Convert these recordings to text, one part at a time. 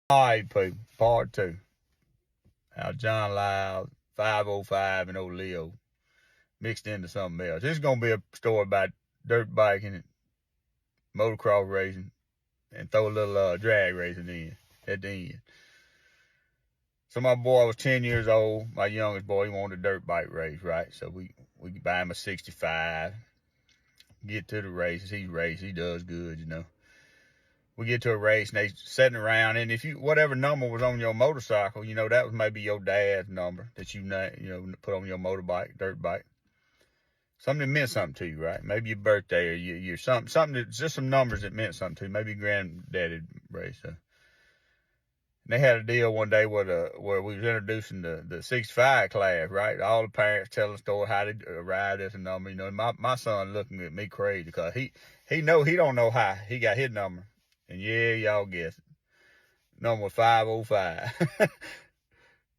All right, people, part two. How John Lyle, 505, and old Leo mixed into something else. This is going to be a story about dirt biking and motocross racing and throw a little drag racing in at the end. So my boy was 10 years old. My youngest boy, he wanted a dirt bike race, right? So we buy him a 65, get to the races. He does good, you know. We get to a race and they sitting around, and if you whatever number was on your motorcycle, you know, that was maybe your dad's number that you put on your motorbike, dirt bike. Something that meant something to you, right? Maybe your birthday or your something that's just some numbers that meant something to you. Maybe your granddaddy race. So. And they had a deal one day where we was introducing the 65 class, right? All the parents tell the story how they arrived at the number. You know, my son looking at me crazy because he don't know how he got his number. And yeah, y'all guess it. Number 505.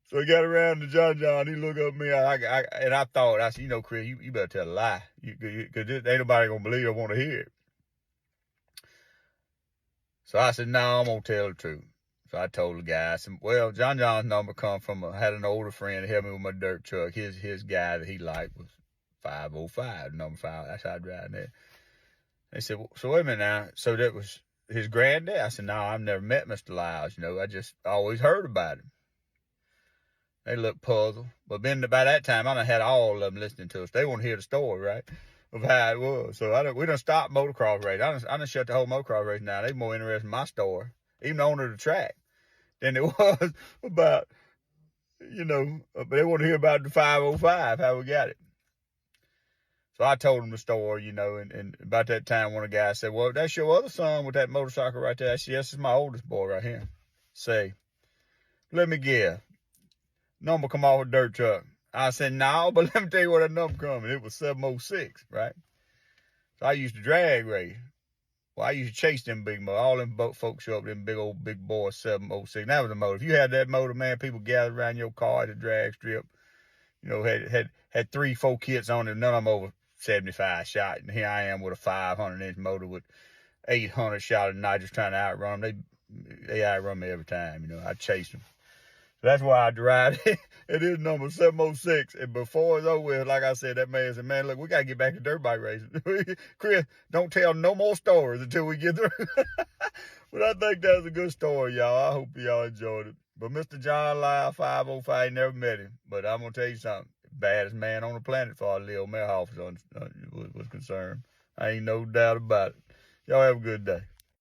So he got around to John. He looked up at me, and I thought, I said, you know, Chris, you better tell a lie. Because ain't nobody going to believe or want to hear it. So I said, no, I'm going to tell the truth. So I told the guy, I said, well, John's number come from, had an older friend that helped me with my dirt truck. His guy that he liked was 505, number 5. That's how I drive there. They said, well, so wait a minute now. So that was his granddad? I said, no, I've never met Mr. Lyles. You know, I just always heard about him. They looked puzzled. But then by that time, I done had all of them listening to us. They want to hear the story, right, of how it was. So we done stopped motocross race. I done shut the whole motocross race down. They more interested in my story, even the owner of the track, than it was about, you know, but they want to hear about the 505, how we got it. So I told them the story, you know, and about that time, one of the guys said, well, that's your other son with that motorcycle right there. I said, yes, it's my oldest boy right here. Say, let me guess. Number come off a dirt truck. I said, no, but let me tell you where that number coming. It was 706, right? So I used to drag race. Well, I used to chase them big motors. All them boat folks show up, them big boys, 706. That was a motor. If you had that motor, man, people gathered around your car at the drag strip. You know, had 3-4 kits on it, none of them over 75 shot. And here I am with a 500-inch motor with 800 shot of nitrous trying to outrun them. They outrun me every time, you know. I chased them. So that's why I drive it. It is number 706. And before it's over with, like I said, that man said, man, look, we got to get back to dirt bike racing. Chris, don't tell no more stories until we get through. But I think that was a good story, y'all. I hope y'all enjoyed it. But Mr. John Lyle, 505, never met him. But I'm going to tell you something. Baddest man on the planet as far as Leo Melhoff was concerned. I ain't no doubt about it. Y'all have a good day.